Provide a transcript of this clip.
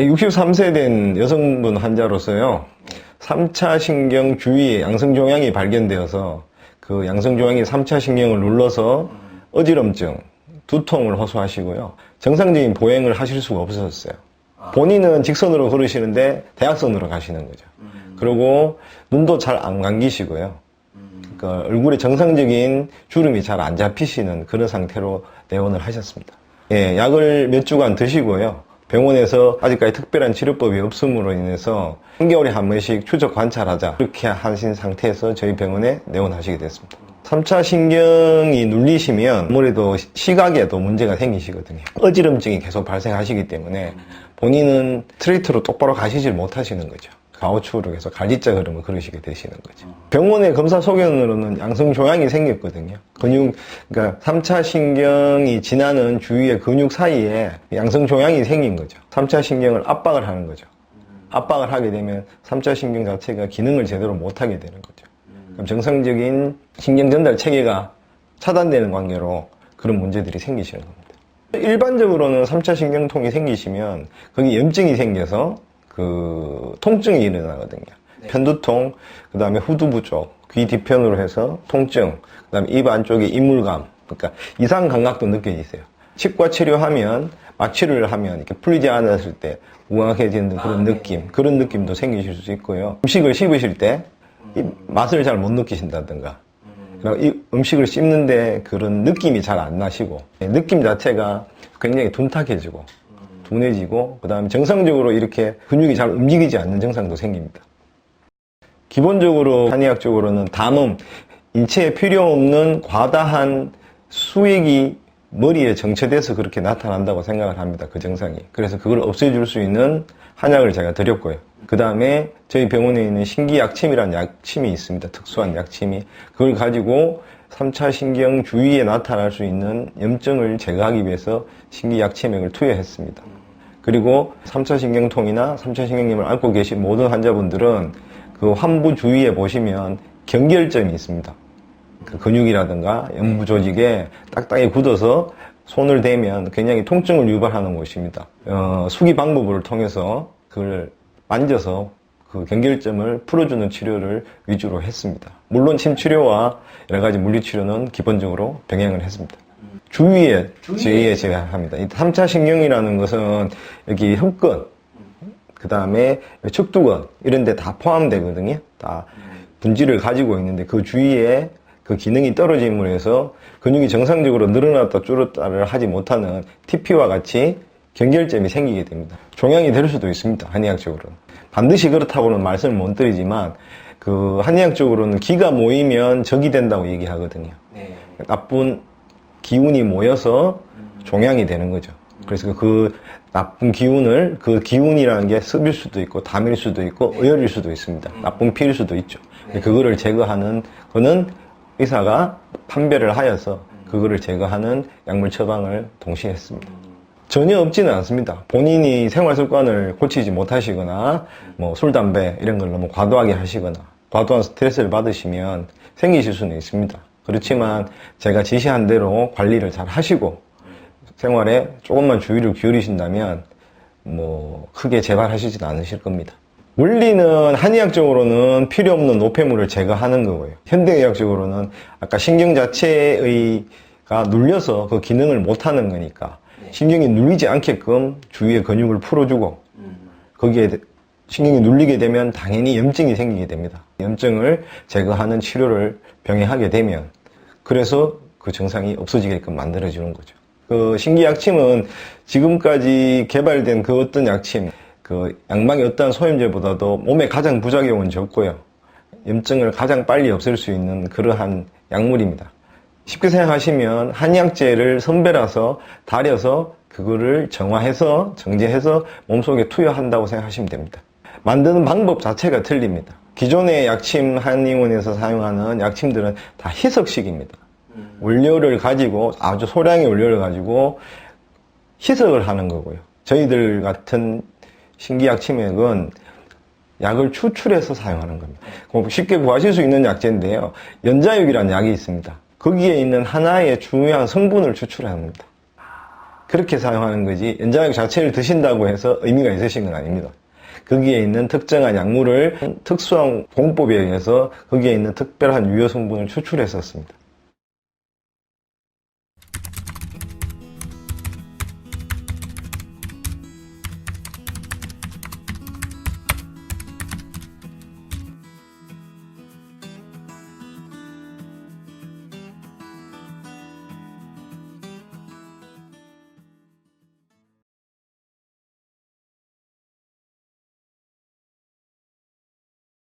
63세 된 여성분 환자로서요, 3차 신경 주위에 양성종양이 발견되어서 그 양성종양이 3차 신경을 눌러서 어지럼증, 두통을 호소하시고요. 정상적인 보행을 하실 수가 없으셨어요. 본인은 직선으로 걸으시는데 대각선으로 가시는 거죠. 그리고 눈도 잘 안 감기시고요. 그러니까 얼굴에 정상적인 주름이 잘 안 잡히시는 그런 상태로 내원을 하셨습니다. 예, 약을 몇 주간 드시고요. 병원에서 아직까지 특별한 치료법이 없음으로 인해서 3개월에 한 번씩 추적 관찰하자, 그렇게 하신 상태에서 저희 병원에 내원하시게 됐습니다. 3차 신경이 눌리시면 아무래도 시각에도 문제가 생기시거든요. 어지럼증이 계속 발생하시기 때문에 본인은 스트레이트로 똑바로 가시질 못하시는 거죠. 가우추로 해서 갈지자 걸음을 걸으시게 되시는 거죠. 병원의 검사 소견으로는 양성종양이 생겼거든요. 그러니까 3차 신경이 지나는 주위의 근육 사이에 양성종양이 생긴 거죠. 3차 신경을 압박을 하는 거죠. 압박을 하게 되면 3차 신경 자체가 기능을 제대로 못하게 되는 거죠. 그럼 정상적인 신경 전달 체계가 차단되는 관계로 그런 문제들이 생기시는 겁니다. 일반적으로는 3차 신경통이 생기시면 거기 염증이 생겨서 그 통증이 일어나거든요. 네. 편두통, 그 다음에 후두부 쪽, 귀 뒤편으로 해서 통증, 그 다음에 입 안쪽에 이물감, 그러니까 이상 감각도 느껴지세요. 치과 치료하면, 마취를 하면 이렇게 풀리지 않았을 때 우악해지는 그런 느낌, 네. 그런 느낌도 생기실 수 있고요. 음식을 씹으실 때 이 맛을 잘 못 느끼신다든가, 이 음식을 씹는데 그런 느낌이 잘 안 나시고, 느낌 자체가 굉장히 둔탁해지고, 둔해지고, 그 다음에 정상적으로 이렇게 근육이 잘 움직이지 않는 증상도 생깁니다. 기본적으로 한의학적으로는 담음, 인체에 필요 없는 과다한 수액이 머리에 정체돼서 그렇게 나타난다고 생각을 합니다. 그 증상이. 그래서 그걸 없애줄 수 있는 한약을 제가 드렸고요. 그 다음에 저희 병원에 있는 신기약침이라는 약침이 있습니다. 특수한 약침이. 그걸 가지고 3차 신경 주위에 나타날 수 있는 염증을 제거하기 위해서 신기약침액을 투여했습니다. 그리고 3차 신경통이나 3차 신경염을 앓고 계신 모든 환자분들은 그 환부 주위에 보시면 경결점이 있습니다. 그 근육이라든가 연부 조직에 딱딱히 굳어서 손을 대면 굉장히 통증을 유발하는 곳입니다. 수기 방법을 통해서 그걸 만져서 그 경결점을 풀어주는 치료를 위주로 했습니다. 물론 침치료와 여러 가지 물리치료는 기본적으로 병행을 했습니다. 주위에 제가 합니다. 이 3차 신경이라는 것은 여기 흡근, 그 다음에 척두근 이런 데 다 포함되거든요. 다 분지를 가지고 있는데 그 주위에 그 기능이 떨어짐으로 해서 근육이 정상적으로 늘어났다 줄었다를 하지 못하는 TP와 같이 경결점이 생기게 됩니다. 종양이 될 수도 있습니다. 한의학적으로는. 반드시 그렇다고는 말씀을 못 드리지만 그 한의학적으로는 기가 모이면 적이 된다고 얘기하거든요. 네. 나쁜 기운이 모여서 종양이 되는 거죠. 그래서 그 나쁜 기운을, 그 기운이라는 게 습일 수도 있고 담일 수도 있고 의열일 수도 있습니다. 나쁜 피일 수도 있죠. 그거를 제거하는 거는 의사가 판별을 하여서 그거를 제거하는 약물 처방을 동시에 했습니다. 전혀 없지는 않습니다. 본인이 생활 습관을 고치지 못하시거나 뭐 술, 담배 이런 걸 너무 과도하게 하시거나 과도한 스트레스를 받으시면 생기실 수는 있습니다. 그렇지만 제가 지시한 대로 관리를 잘 하시고 생활에 조금만 주의를 기울이신다면 뭐 크게 재발하시진 않으실 겁니다. 원리는 한의학적으로는 필요 없는 노폐물을 제거하는 거고요. 현대의학적으로는 아까 신경 자체가 눌려서 그 기능을 못하는 거니까 신경이 눌리지 않게끔 주위의 근육을 풀어주고 거기에 신경이 눌리게 되면 당연히 염증이 생기게 됩니다. 염증을 제거하는 치료를 병행하게 되면 그래서 그 증상이 없어지게끔 만들어주는 거죠. 그 신기약침은 지금까지 개발된 그 어떤 약침, 그 양방의 어떠한 소염제보다도 몸에 가장 부작용은 적고요. 염증을 가장 빨리 없앨 수 있는 그러한 약물입니다. 쉽게 생각하시면 한약재를 선별해서 달여서 그거를 정화해서 정제해서 몸속에 투여한다고 생각하시면 됩니다. 만드는 방법 자체가 틀립니다. 기존의 약침 한의원에서 사용하는 약침들은 다 희석식입니다. 원료를 가지고 아주 소량의 원료를 가지고 희석을 하는 거고요. 저희들 같은 신기약침액은 약을 추출해서 사용하는 겁니다. 쉽게 구하실 수 있는 약재인데요. 연자육이라는 약이 있습니다. 거기에 있는 하나의 중요한 성분을 추출합니다. 그렇게 사용하는 거지 연장약 자체를 드신다고 해서 의미가 있으신 건 아닙니다. 거기에 있는 특정한 약물을 특수한 공법에 의해서 거기에 있는 특별한 유효 성분을 추출했었습니다.